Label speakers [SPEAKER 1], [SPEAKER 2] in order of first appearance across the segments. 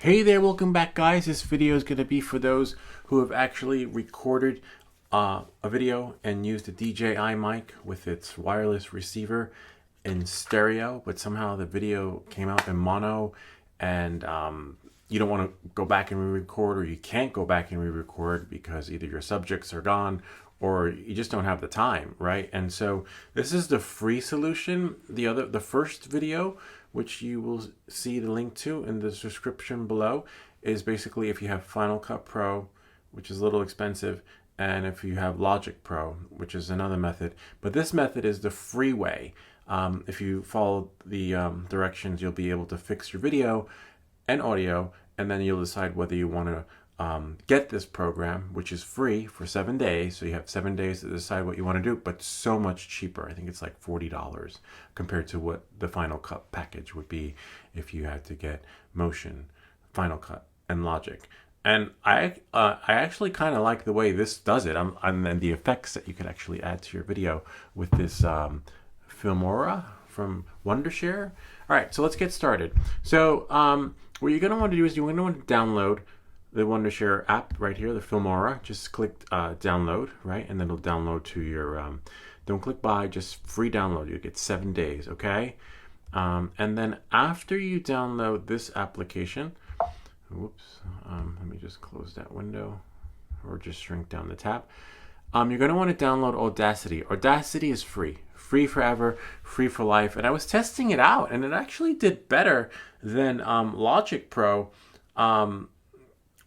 [SPEAKER 1] Hey there, welcome back guys. This video is going to be for those who have actually recorded a video and used a DJI mic with its wireless receiver in stereo, but somehow the video came out in mono and you don't want to go back and re-record, or you can't go back and re-record because either your subjects are gone or you just don't have the time, right? And so this is the free solution. The first video, which you will see the link to in the description below, is basically if you have Final Cut Pro, which is a little expensive, and if you have Logic Pro, which is another method. But this method is the free way. If you follow the directions, you'll be able to fix your video and audio, and then you'll decide whether you want to get this program, which is free for 7 days. So you have 7 days to decide what you want to do, but so much cheaper. I think it's like $40 compared to what the Final Cut package would be if you had to get Motion, Final Cut, and Logic. And I actually kind of like the way this does it. And then the effects that you could actually add to your video with this filmora from Wondershare. All right, so let's get started. So what you're going to want to do is you're going to want to download the Wondershare app right here, the filmora. Just click download, right? And then it'll download to your, don't click buy, just free download. You get 7 days, okay? And then after you download this application, whoops, let me just close that window or just shrink down the tab. You're going to want to download Audacity. Audacity is free forever, free for life. And I was testing it out and it actually did better than Logic Pro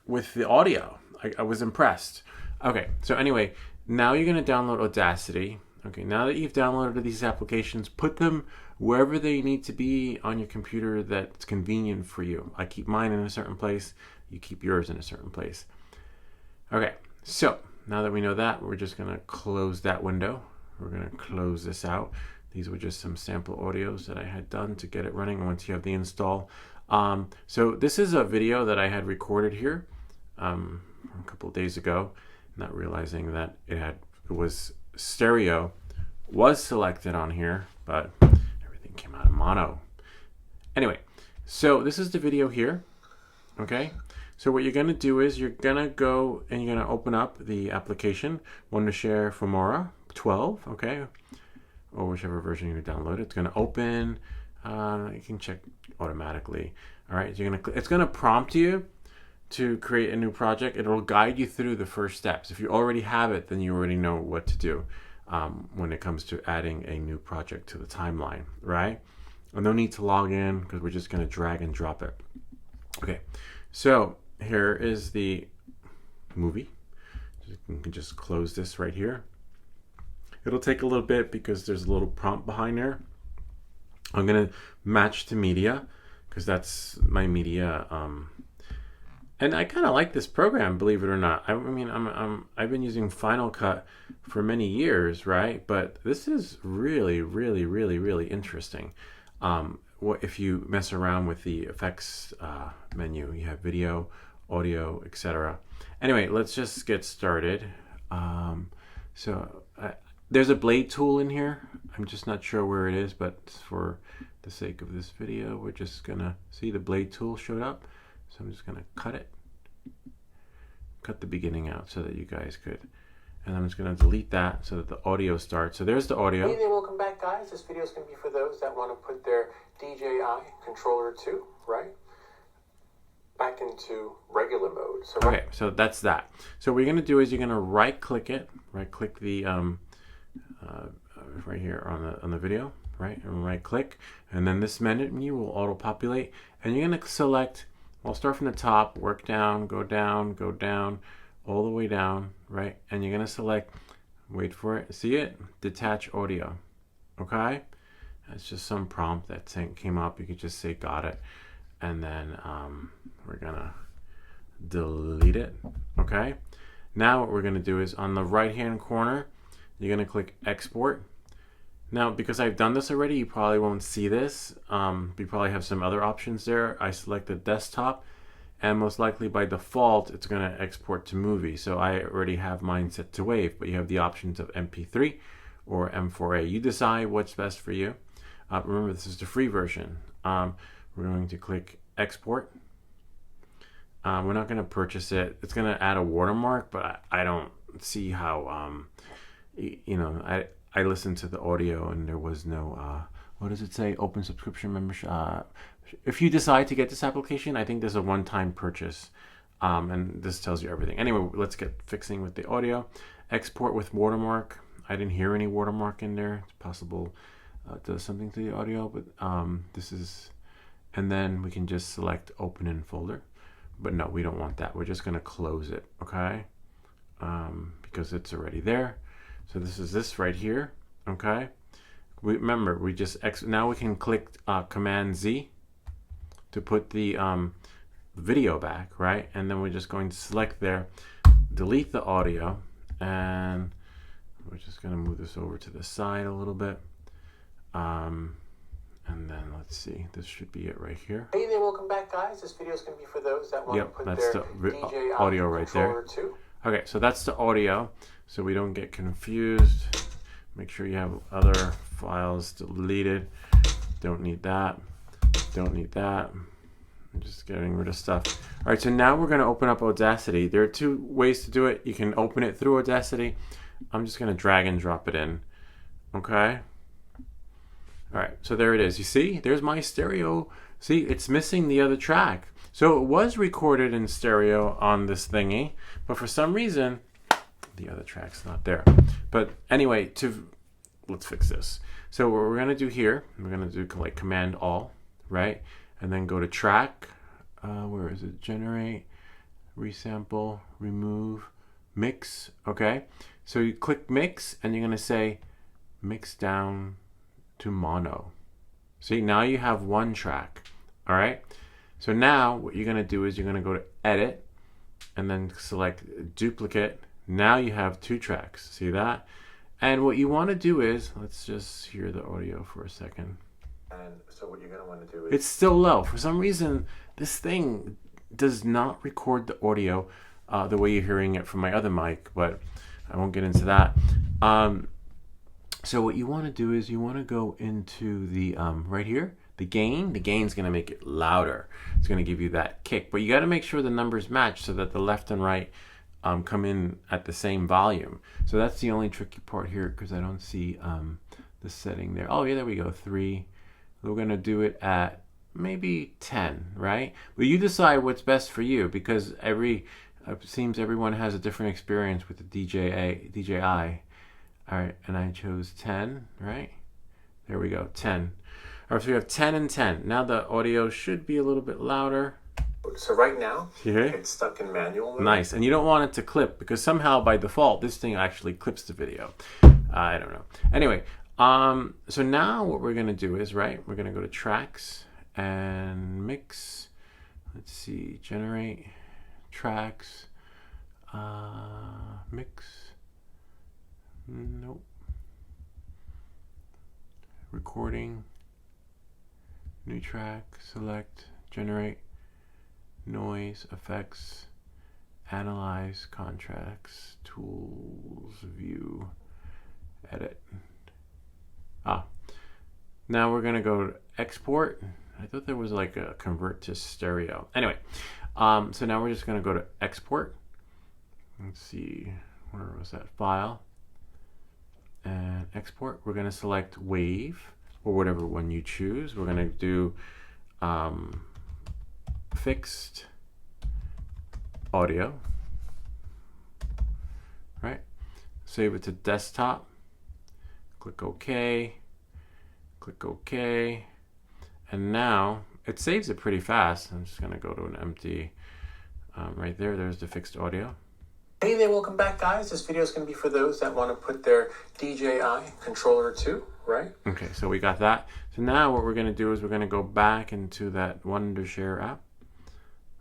[SPEAKER 1] with the audio. I was impressed. Okay, so anyway, now you're going to download Audacity. Okay, now that you've downloaded these applications, put them wherever they need to be on your computer that's convenient for you. I keep mine in a certain place. You keep yours in a certain place. Okay, so now that we know that, we're just going to close that window. We're going to close this out. These were just some sample audios that I had done to get it running once you have the install. So this is a video that I had recorded here a couple of days ago, not realizing that it was stereo was selected on here, but everything came out of mono. Anyway, so this is the video here. Okay, so what you're going to do is you're going to go and you're going to open up the application Wondershare Filmora 12, okay, or whichever version you download. It's going to open. You can check automatically. All right, it's going to prompt you to create a new project. It'll guide you through the first steps. If you already have it, then you already know what to do when it comes to adding a new project to the timeline, right? And no need to log in because we're just going to drag and drop it. Okay, so here is the movie. You can just close this right here. It'll take a little bit because there's a little prompt behind there. I'm going to match to media because that's my media. And I kind of like this program, believe it or not. I mean, I've been using Final Cut for many years, right? But this is really, really, really, really interesting. What if you mess around with the effects menu? You have video, audio, etc. Anyway, let's just get started. There's a blade tool in here. I'm just not sure where it is, but for the sake of this video, we're just gonna see the blade tool showed up. So I'm just gonna cut the beginning out so that you guys could, and I'm just gonna delete that so that the audio starts. So there's the audio.
[SPEAKER 2] Hey there, welcome back guys. This video is gonna be for those that want to put their DJI controller 2, right, back into regular mode. So
[SPEAKER 1] okay, so that's that. So what you're gonna do is you're gonna right click the right here on the video, right, and right click, and then this menu will auto populate, and you're going to select, I'll start from the top, work down, go down, all the way down, right, and you're going to select, wait for it, see it, detach audio. Okay, that's just some prompt that came up. You could just say got it, and then we're gonna delete it. Okay, now what we're going to do is on the right hand corner you're going to click export. Now, because I've done this already, you probably won't see this. You probably have some other options there. I selected desktop, and most likely by default, it's going to export to movie. So I already have mine set to WAV, but you have the options of MP3 or M4A. You decide what's best for you. Remember, this is the free version. We're going to click export. We're not going to purchase it. It's going to add a watermark, but I don't see how, you know, I listened to the audio and there was no, what does it say? Open subscription membership. If you decide to get this application, I think there's a one-time purchase. And this tells you everything. Anyway, let's get fixing with the audio. Export with watermark. I didn't hear any watermark in there. It's possible it does something to the audio, but this is, and then we can just select open in folder. But no, we don't want that. We're just going to close it, okay? Because it's already there. So this is this right here, okay? Remember, we just now we can click Command Z to put the video back, right? And then we're just going to select there, delete the audio, and we're just going to move this over to the side a little bit. And then let's see, this should be it right here.
[SPEAKER 2] Hey there, welcome back, guys. This video is going to be for those that want to put
[SPEAKER 1] that's
[SPEAKER 2] their
[SPEAKER 1] the
[SPEAKER 2] DJI
[SPEAKER 1] audio right there.
[SPEAKER 2] too.
[SPEAKER 1] Okay, so that's the audio, so we don't get confused. Make sure you have other files deleted. Don't need that. Don't need that. I'm just getting rid of stuff. All right, so now we're going to open up Audacity. There are two ways to do it. You can open it through Audacity. I'm just going to drag and drop it in. Okay. All right, so there it is. You see, there's my stereo. See, it's missing the other track. So it was recorded in stereo on this thingy, but for some reason, the other track's not there. But anyway, let's fix this. So what we're gonna do here, we're gonna do like Command All, right? And then go to track. Where is it? Generate, resample, remove, mix. Okay. So you click mix, and you're gonna say mix down to mono. See, now you have one track. All right. So now what you're gonna do is you're gonna go to edit, and then select duplicate. Now you have two tracks. See that? And what you want to do is, let's just hear the audio for a second.
[SPEAKER 2] And so what you're going to want to do is...
[SPEAKER 1] It's still low. For some reason, this thing does not record the audio the way you're hearing it from my other mic, but I won't get into that. So what you want to do is you want to go into the, right here, the gain. The gain's going to make it louder. It's going to give you that kick. But you got to make sure the numbers match so that the left and right come in at the same volume. So that's the only tricky part here because I don't see the setting there. Oh yeah, there we go, 3. We're gonna do it at maybe 10, right? But you decide what's best for you because it seems everyone has a different experience with the DJI. All right, and I chose 10, right? There we go, 10. All right, so we have 10 and 10. Now the audio should be a little bit louder.
[SPEAKER 2] So right now,
[SPEAKER 1] here,
[SPEAKER 2] it's stuck in manual mode.
[SPEAKER 1] Nice, and you don't want it to clip because somehow by default this thing actually clips the video. I don't know. Anyway, so now what we're gonna do is, right, we're gonna go to tracks and mix. Let's see, generate tracks, mix. Nope. Recording. New track. Select. Generate. Noise, effects, analyze, contracts, tools, view, edit. Now we're gonna go to export. I thought there was like a convert to stereo. Anyway, so now we're just gonna go to export. Let's see, where was that file? And export. We're gonna select wave or whatever one you choose. We're gonna do fixed audio, right? Save it to desktop, click OK, click OK, and now it saves it pretty fast. I'm just gonna go to an empty, right there, there's the fixed audio.
[SPEAKER 2] Hey there, welcome back, guys. This video is going to be for those that want to put their DJI controller too, right?
[SPEAKER 1] Okay, so we got that. So now what we're gonna do is we're gonna go back into that Wondershare app.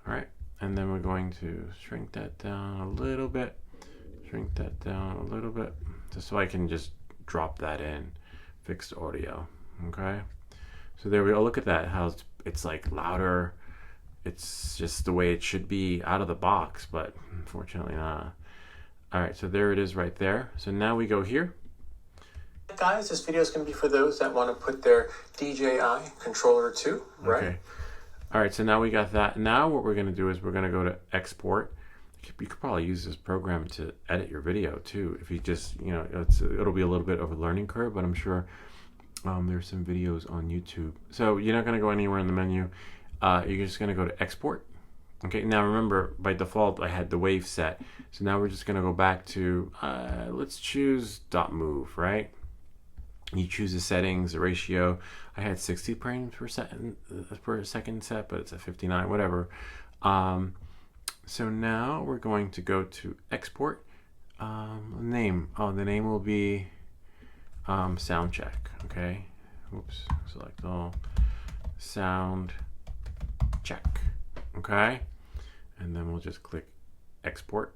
[SPEAKER 1] All right, and then we're going to shrink that down a little bit, shrink that down a little bit, just so I can just drop that in, fixed audio, okay? So there we go, look at that, how it's like louder. It's just the way it should be out of the box, but unfortunately not. All right, so there it is right there. So now we go here.
[SPEAKER 2] Guys, this video is going to be for those that want to put their DJI controller too, right?
[SPEAKER 1] All right, so now we got that. Now what we're going to do is we're going to go to export. You could probably use this program to edit your video too. If you just, it'll be a little bit of a learning curve, but I'm sure there's some videos on YouTube. So you're not going to go anywhere in the menu. You're just going to go to export. Okay, now remember, by default, I had the wave set. So now we're just going to go back to, let's choose .move, right? You choose the settings, the ratio. I had 60 frames per second set, but it's at 59, whatever. So now we're going to go to export. Name. Oh, the name will be sound check. Okay. Oops. Select all. Sound check. Okay. And then we'll just click export.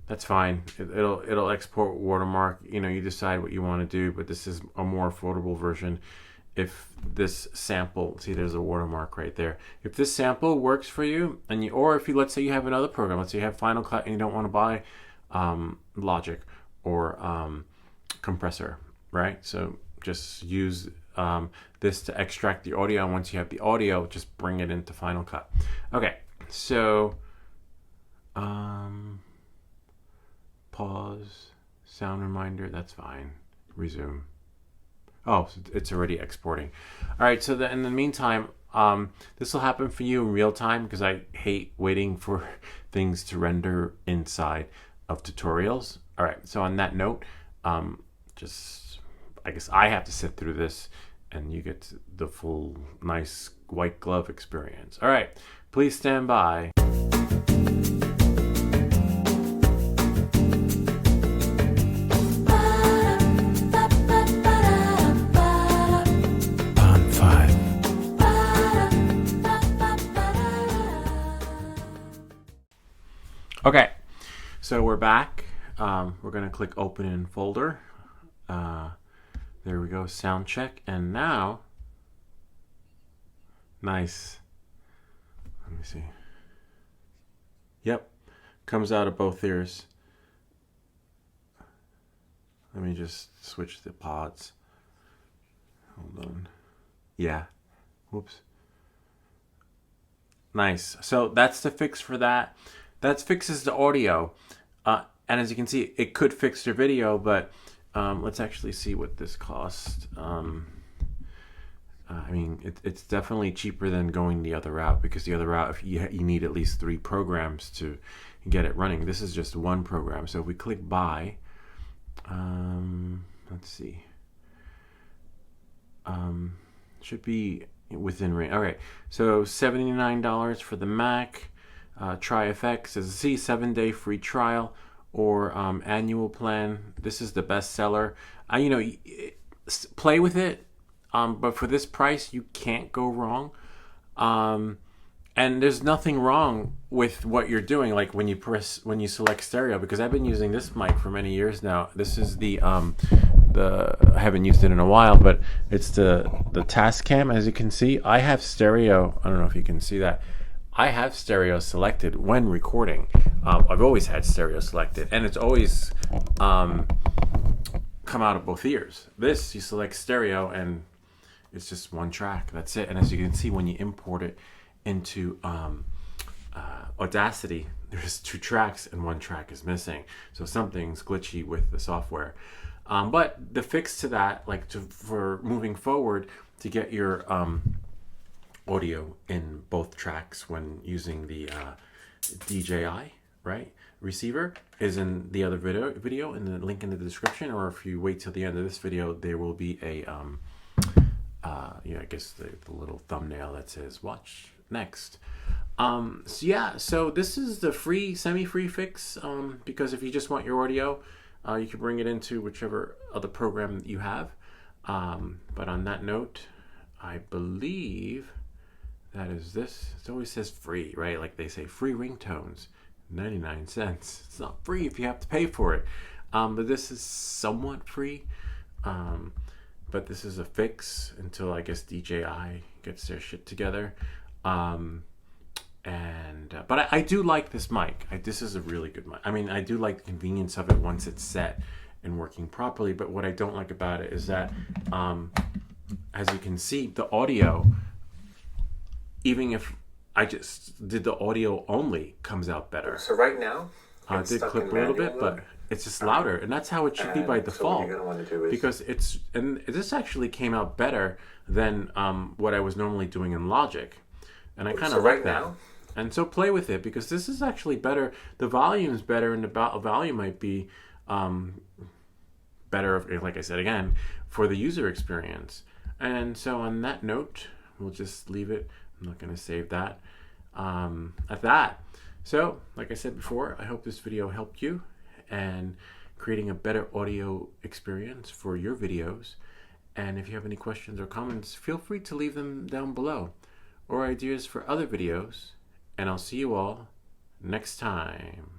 [SPEAKER 1] That's fine. It'll export watermark. You decide what you want to do, but this is a more affordable version. If this sample, see, there's a watermark right there. If this sample works for you, or if you, let's say you have another program, let's say you have Final Cut and you don't want to buy Logic or compressor, right? So just use this to extract the audio, and once you have the audio, just bring it into Final Cut. Okay, so pause, sound reminder, that's fine. Resume. Oh, so it's already exporting. All right, so in the meantime, this will happen for you in real time because I hate waiting for things to render inside of tutorials. All right, so on that note, I guess I have to sit through this and you get the full nice white glove experience. All right, please stand by. Okay, so we're back. We're going to click open in folder. There we go, sound check. And now, nice. Let me see. Yep, comes out of both ears. Let me just switch the pods. Hold on. Yeah, whoops. Nice, so that's the fix for that. That fixes the audio, and as you can see, it could fix your video, but let's actually see what this cost. I mean, it's definitely cheaper than going the other route, because the other route, if you need at least 3 programs to get it running. This is just one program. So if we click buy, let's see, should be within range. All right, so $79 for the Mac. Try effects, as you see, 7-day free trial or annual plan. This is the best seller. Play with it, but for this price, you can't go wrong. And there's nothing wrong with what you're doing, like when you select stereo, because I've been using this mic for many years now. This is the I haven't used it in a while, but it's the Tascam. As you can see, I have stereo. I don't know if you can see that. I have stereo selected when recording. I've always had stereo selected, and it's always come out of both ears. This, you select stereo, and it's just one track. That's it. And as you can see, when you import it into Audacity, there's 2 tracks, and 1 track is missing. So something's glitchy with the software. But the fix to that, for moving forward, to get your audio in both tracks when using the DJI, right, receiver, is in the other video in the link in the description, or if you wait till the end of this video, there will be a I guess the little thumbnail that says watch next. So this is the free, semi-free fix, because if you just want your audio, you can bring it into whichever other program that you have. But on that note, I believe that is this. It always says free, right? Like they say, free ringtones, 99 cents. It's not free if you have to pay for it. But this is somewhat free. But this is a fix until, I guess, DJI gets their shit together. But I do like this mic. This is a really good mic. I mean, I do like the convenience of it once it's set and working properly. But what I don't like about it is that, as you can see, the audio even if I just did the audio only, comes out better.
[SPEAKER 2] So right now,
[SPEAKER 1] I did clip a little bit, but it's just louder, and that's how it should be by default.
[SPEAKER 2] So what you're gonna want to do is,
[SPEAKER 1] because this actually came out better than what I was normally doing in Logic, and I kind of like that. And so play with it, because this is actually better. The volume's better, and the volume might be better, like I said again, for the user experience. And so on that note, we'll just leave it. I'm not going to save that at that. So, like I said before, I hope this video helped you and creating a better audio experience for your videos. And if you have any questions or comments, feel free to leave them down below, or ideas for other videos. And I'll see you all next time.